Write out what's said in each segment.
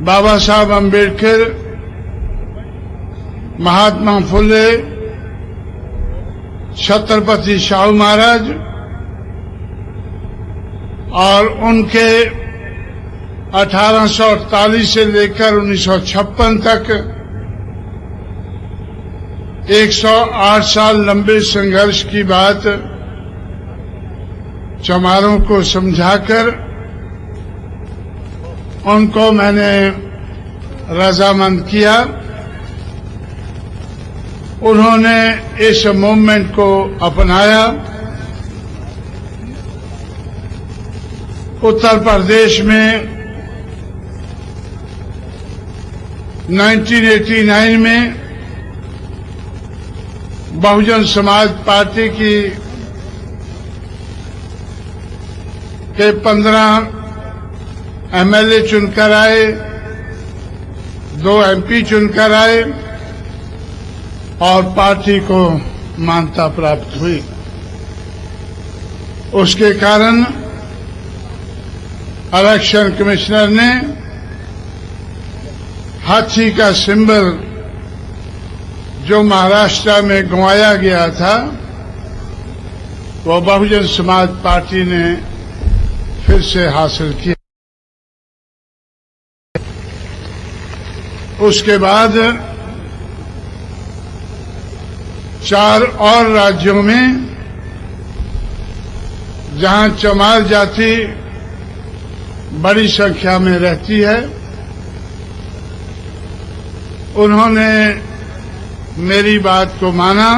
बाबा साहब अम्बेडकर, महात्मा फुले, छत्रपति शाहू महाराज और उनके 1848 से लेकर 1956 तक 108 साल लंबे संघर्ष की बात चमारों को समझाकर उनको मैंने रजामंद किया। उन्होंने इस मूवमेंट को अपनाया। उत्तर प्रदेश में 1989 में बहुजन समाज पार्टी के 15 एमएलए चुनकर आए, 2 एमपी चुनकर आए और पार्टी को मान्यता प्राप्त हुई। उसके कारण इलेक्शन कमिश्नर ने हाथी का सिंबल जो महाराष्ट्र में गंवाया गया था, वो बहुजन समाज पार्टी ने फिर से हासिल किया। उसके बाद 4 और राज्यों में जहां चमार जाति बड़ी संख्या में रहती है, उन्होंने मेरी बात को माना,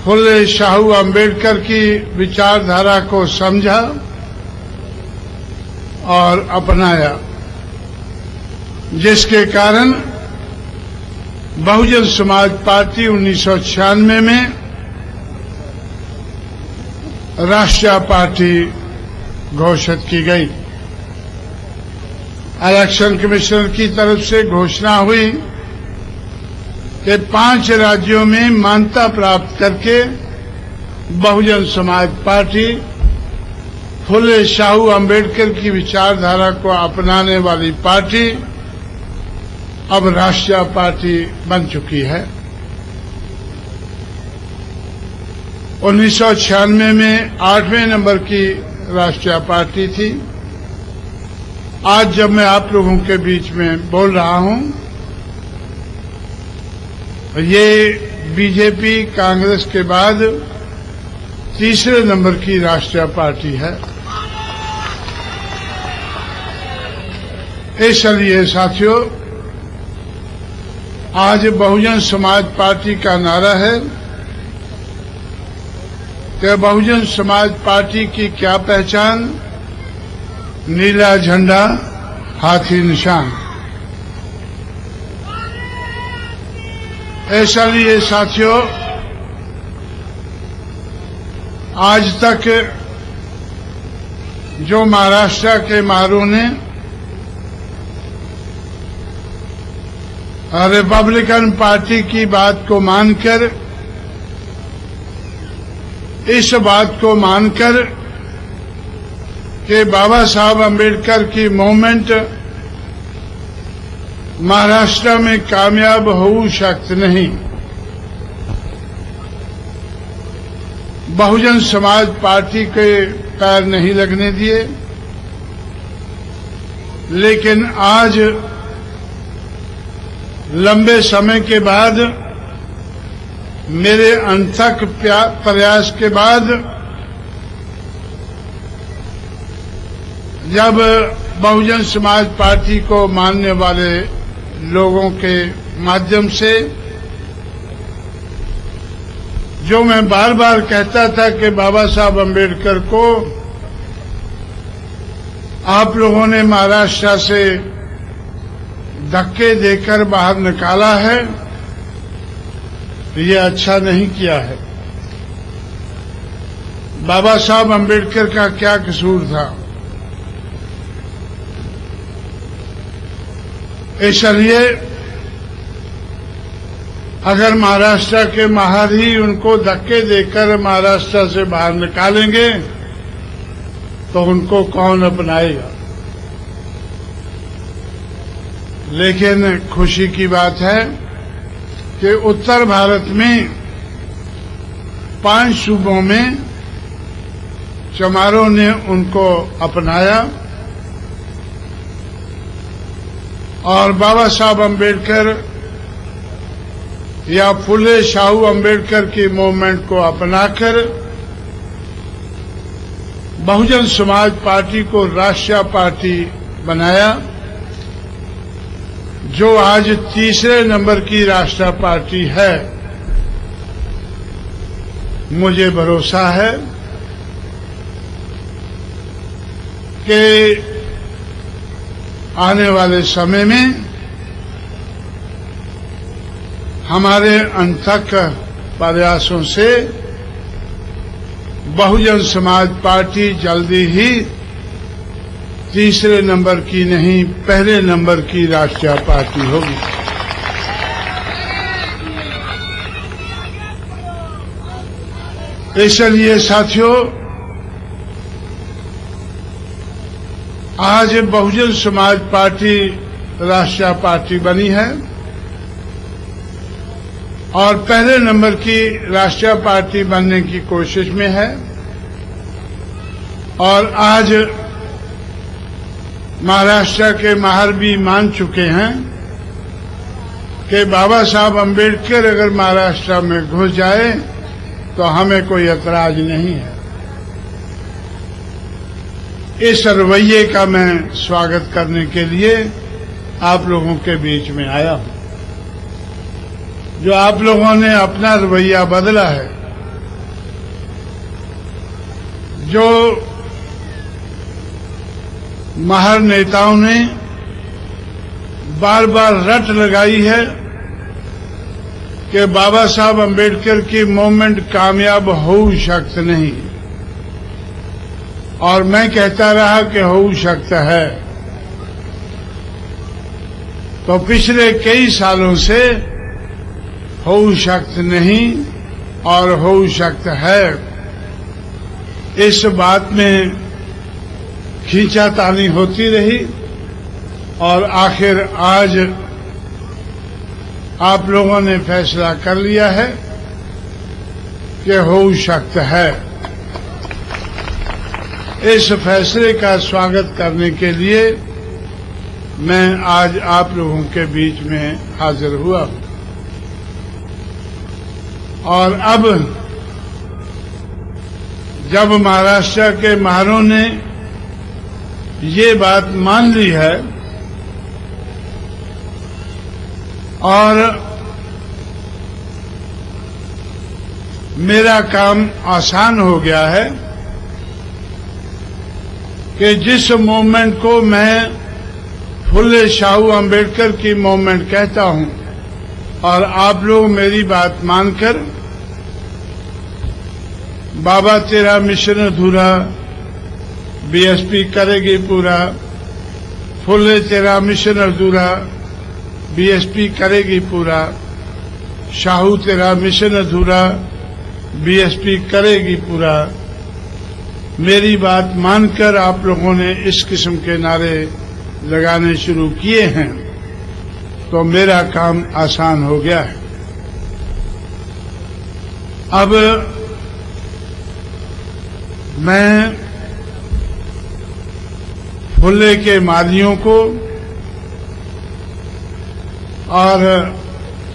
फुले शाहू अम्बेडकर की विचारधारा को समझा और अपनाया, जिसके कारण बहुजन समाज पार्टी 1996 में राष्ट्रीय पार्टी घोषित की गई। इलेक्शन कमिश्नर की तरफ से घोषणा हुई कि 5 राज्यों में मान्यता प्राप्त करके बहुजन समाज पार्टी फुले शाहू अम्बेडकर की विचारधारा को अपनाने वाली पार्टी अब राष्ट्रीय पार्टी बन चुकी है। 1996 में 8वें नंबर की राष्ट्रीय पार्टी थी। आज जब मैं आप लोगों के बीच में बोल रहा हूं, ये बीजेपी कांग्रेस के बाद तीसरे नंबर की राष्ट्रीय पार्टी है। इसलिए साथियों, आज बहुजन समाज पार्टी का नारा है कि बहुजन समाज पार्टी की क्या पहचान? नीला झंडा, हाथी निशान। इसलिए साथियों, आज तक जो महाराष्ट्र के मारों ने रिपब्लिकन पार्टी की बात को मानकर, इस बात को मानकर कि बाबा साहब अम्बेडकर की मूवमेंट महाराष्ट्र में कामयाब हो सकती नहीं, बहुजन समाज पार्टी के पैर नहीं लगने दिए। लेकिन आज लंबे समय के बाद, मेरे अनथक प्रयास के बाद, जब बहुजन समाज पार्टी को मानने वाले लोगों के माध्यम से, जो मैं बार बार कहता था कि बाबा साहब अम्बेडकर को आप लोगों ने महाराष्ट्र से धक्के देकर बाहर निकाला है, ये अच्छा नहीं किया है। बाबा साहब अम्बेडकर का क्या कसूर था? इसलिए अगर महाराष्ट्र के महार ही उनको धक्के देकर महाराष्ट्र से बाहर निकालेंगे तो उनको कौन अपनाएगा? लेकिन खुशी की बात है कि उत्तर भारत में 5 सूबों में चमारों ने उनको अपनाया और बाबा साहब अम्बेडकर या फुले शाहू अम्बेडकर की मूवमेंट को अपनाकर बहुजन समाज पार्टी को राष्ट्रीय पार्टी बनाया, जो आज तीसरे नंबर की राष्ट्रीय पार्टी है। मुझे भरोसा है कि आने वाले समय में हमारे अनथक प्रयासों से बहुजन समाज पार्टी जल्दी ही तीसरे नंबर की नहीं, पहले नंबर की राष्ट्रीय पार्टी होगी। इसलिए साथियों, आज बहुजन समाज पार्टी राष्ट्रीय पार्टी बनी है और पहले नंबर की राष्ट्रीय पार्टी बनने की कोशिश में है। और आज महाराष्ट्र के माहर भी मान चुके हैं कि बाबा साहब अम्बेडकर अगर महाराष्ट्र में घुस जाए तो हमें कोई ऐतराज नहीं है। इस रवैये का मैं स्वागत करने के लिए आप लोगों के बीच में आया हूं। जो आप लोगों ने अपना रवैया बदला है, जो महार नेताओं ने बार बार रट लगाई है कि बाबा साहब अम्बेडकर की मूवमेंट कामयाब हो सकती नहीं, और मैं कहता रहा कि हो सकता है, तो पिछले कई सालों से हो सकता नहीं और हो सकता है, इस बात में खींचातानी होती रही और आखिर आज आप लोगों ने फैसला कर लिया है कि हो सकता है। इस फैसले का स्वागत करने के लिए मैं आज आप लोगों के बीच में हाजिर हुआ हूं। और अब जब महाराष्ट्र के महारों ने ये बात मान ली है और मेरा काम आसान हो गया है कि जिस मूवमेंट को मैं फुले शाहू अम्बेडकर की मूवमेंट कहता हूं और आप लोग मेरी बात मानकर बाबा तेरा मिशन अधूरा, बीएसपी करेगी पूरा, फुले तेरा मिशन अधूरा, बीएसपी करेगी पूरा, शाहू तेरा मिशन अधूरा, बीएसपी करेगी पूरा, मेरी बात मानकर आप लोगों ने इस किस्म के नारे लगाने शुरू किए हैं तो मेरा काम आसान हो गया है। अब मैं फुले के मालियों को और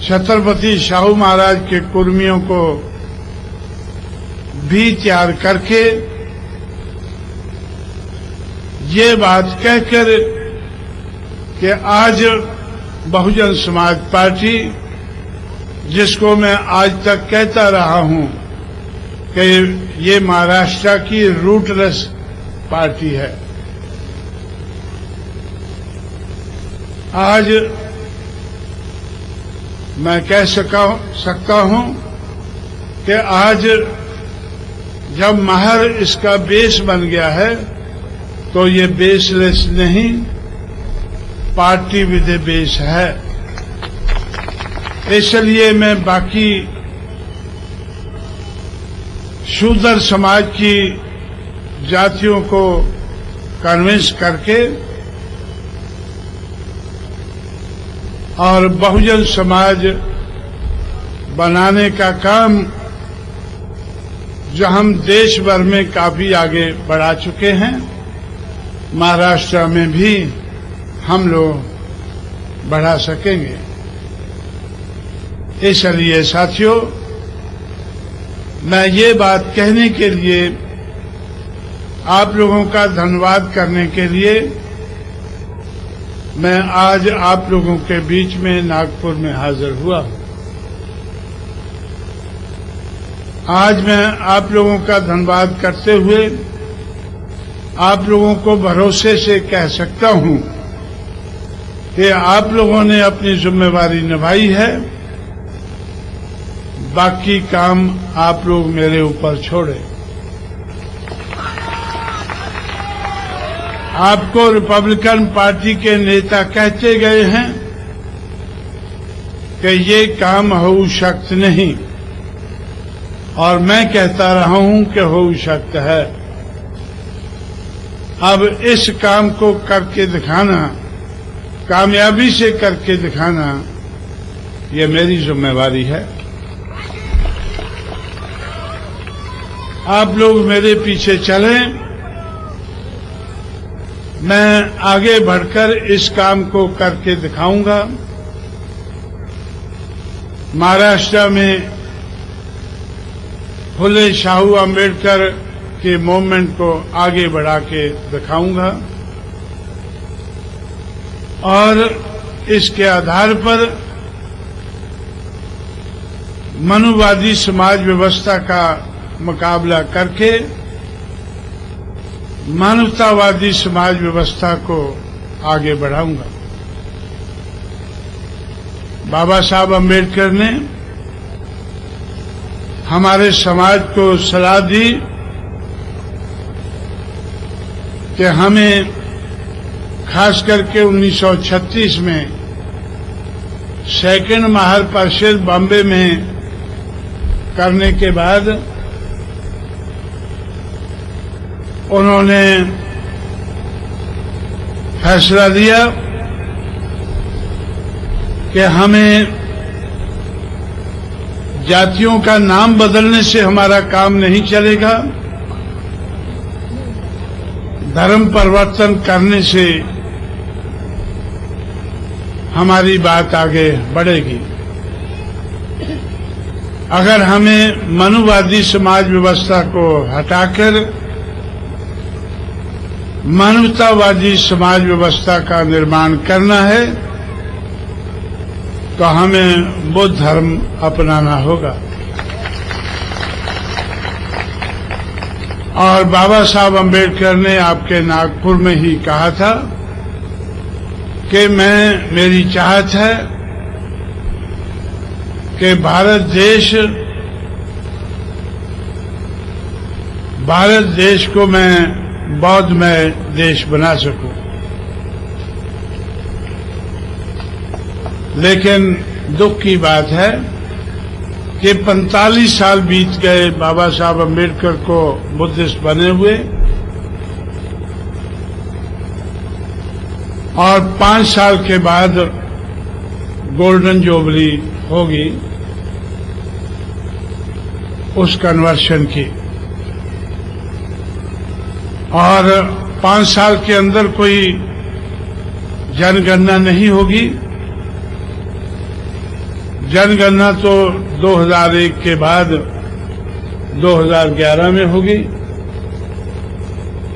छत्रपति शाहू महाराज के कुर्मियों को भी तैयार करके ये बात कहकर कि आज बहुजन समाज पार्टी, जिसको मैं आज तक कहता रहा हूं कि ये महाराष्ट्र की रूटलेस पार्टी है, आज मैं कह सकता हूं कि आज जब महर इसका बेस बन गया है तो ये बेसलेस नहीं, पार्टी विद ए बेस है। इसलिए मैं बाकी शूद्र समाज की जातियों को कन्विंस करके और बहुजन समाज बनाने का काम जो हम देश भर में काफी आगे बढ़ा चुके हैं, महाराष्ट्र में भी हम लोग बढ़ा सकेंगे। इसलिए साथियों, मैं ये बात कहने के लिए, आप लोगों का धन्यवाद करने के लिए मैं आज आप लोगों के बीच में नागपुर में हाजिर हुआ हूं। आज मैं आप लोगों का धन्यवाद करते हुए आप लोगों को भरोसे से कह सकता हूं कि आप लोगों ने अपनी जिम्मेवारी निभाई है, बाकी काम आप लोग मेरे ऊपर छोड़े। आपको रिपब्लिकन पार्टी के नेता कहते गए हैं कि ये काम हो शक्त नहीं, और मैं कहता रहा हूं कि हो शक्त है। अब इस काम को करके दिखाना, कामयाबी से करके दिखाना, ये मेरी जिम्मेवारी है। आप लोग मेरे पीछे चलें, मैं आगे बढ़कर इस काम को करके दिखाऊंगा। महाराष्ट्र में फुले शाहू अम्बेडकर के मूवमेंट को आगे बढ़ा के दिखाऊंगा, और इसके आधार पर मनुवादी समाज व्यवस्था का मुकाबला करके मानवतावादी समाज व्यवस्था को आगे बढ़ाऊंगा। बाबा साहब अम्बेडकर ने हमारे समाज को सलाह दी कि हमें खास करके 1936 में सेकंड महापरिषद बॉम्बे में करने के बाद उन्होंने फैसला लिया कि हमें जातियों का नाम बदलने से हमारा काम नहीं चलेगा, धर्म परिवर्तन करने से हमारी बात आगे बढ़ेगी। अगर हमें मनुवादी समाज व्यवस्था को हटाकर मानवतावादी समाज व्यवस्था का निर्माण करना है तो हमें बुद्ध धर्म अपनाना होगा। और बाबा साहब अम्बेडकर ने आपके नागपुर में ही कहा था कि मेरी चाहत है कि भारत देश को मैं बौद्धमय देश बना सकूं। लेकिन दुख की बात है कि 45 साल बीत गए बाबा साहब अम्बेडकर को बुद्धिस्ट बने हुए, और 5 साल के बाद गोल्डन जुबली होगी उस कन्वर्शन की, और 5 साल के अंदर कोई जनगणना नहीं होगी। जनगणना तो 2001 के बाद 2011 में होगी,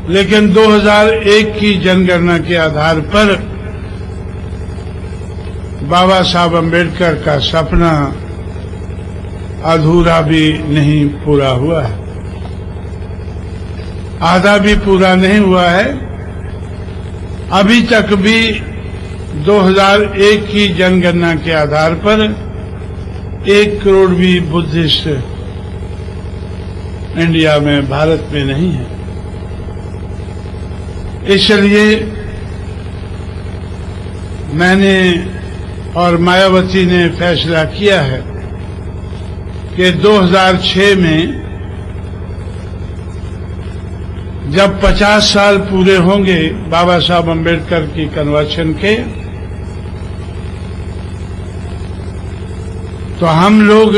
लेकिन 2001 की जनगणना के आधार पर बाबा साहब अम्बेडकर का सपना अधूरा भी नहीं पूरा हुआ है, आधा भी पूरा नहीं हुआ है। अभी तक भी 2001 की जनगणना के आधार पर 1 करोड़ भी बुद्धिस्ट इंडिया में, भारत में नहीं है। इसलिए मैंने और मायावती ने फैसला किया है कि 2006 में जब 50 साल पूरे होंगे बाबा साहब अम्बेडकर की कन्वर्शन के, तो हम लोग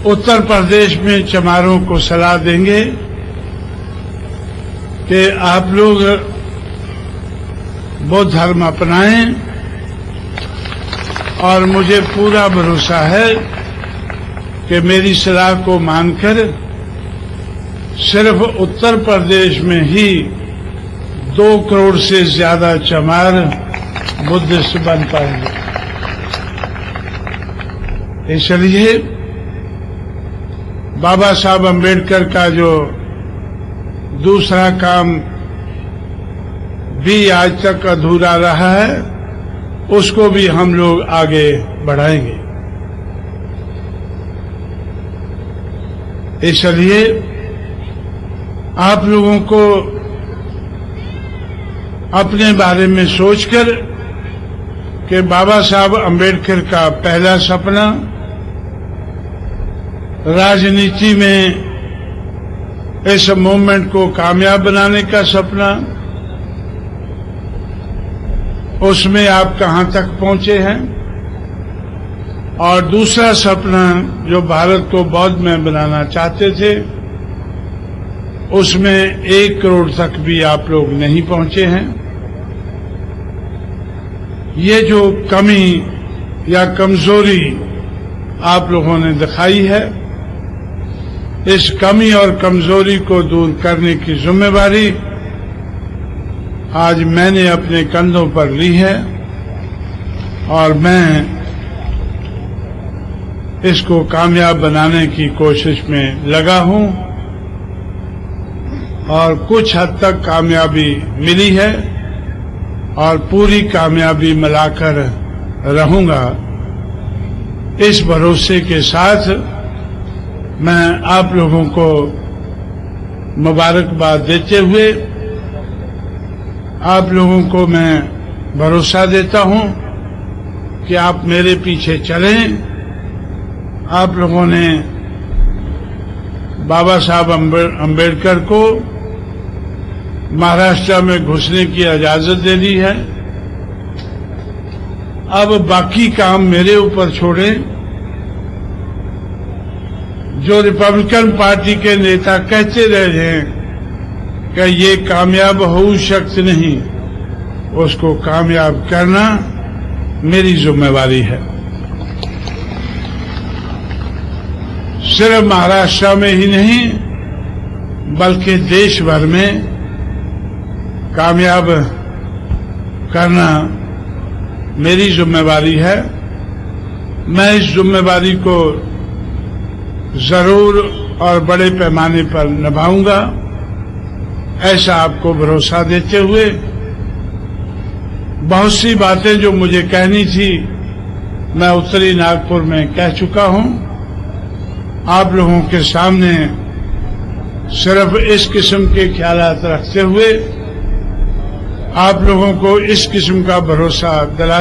उत्तर प्रदेश में चमारों को सलाह देंगे कि आप लोग बौद्ध धर्म अपनाएं, और मुझे पूरा भरोसा है कि मेरी सलाह को मानकर सिर्फ उत्तर प्रदेश में ही 2 करोड़ से ज्यादा चमार बुद्धिस्ट बन पाएंगे। इसलिए बाबा साहब अम्बेडकर का जो दूसरा काम भी आज तक अधूरा रहा है, उसको भी हम लोग आगे बढ़ाएंगे। इसलिए आप लोगों को अपने बारे में सोचकर कि बाबा साहब अम्बेडकर का पहला सपना राजनीति में इस मूवमेंट को कामयाब बनाने का सपना, उसमें आप कहां तक पहुंचे हैं, और दूसरा सपना जो भारत को बौद्ध में बनाना चाहते थे, उसमें 1 करोड़ तक भी आप लोग नहीं पहुंचे हैं। ये जो कमी या कमजोरी आप लोगों ने दिखाई है, इस कमी और कमजोरी को दूर करने की जिम्मेवारी आज मैंने अपने कंधों पर ली है, और मैं इसको कामयाब बनाने की कोशिश में लगा हूं, और कुछ हद तक कामयाबी मिली है, और पूरी कामयाबी मिलाकर रहूंगा। इस भरोसे के साथ मैं आप लोगों को मुबारकबाद देते हुए आप लोगों को मैं भरोसा देता हूं कि आप मेरे पीछे चलें। आप लोगों ने बाबा साहब अम्बेडकर को महाराष्ट्र में घुसने की इजाजत दे दी है। अब बाकी काम मेरे ऊपर छोड़ें। जो रिपब्लिकन पार्टी के नेता कहते रहे हैं कि ये कामयाब हो सकते नहीं, उसको कामयाब करना मेरी जिम्मेवारी है। सिर्फ महाराष्ट्र में ही नहीं बल्कि देश भर में कामयाब करना मेरी जिम्मेवारी है। मैं इस जिम्मेवारी को जरूर और बड़े पैमाने पर निभाऊंगा, ऐसा आपको भरोसा देते हुए बहुत सी बातें जो मुझे कहनी थी मैं उत्तरी नागपुर में कह चुका हूं। आप लोगों के सामने सिर्फ इस किस्म के ख्यालात रखते हुए आप लोगों को इस किस्म का भरोसा दिला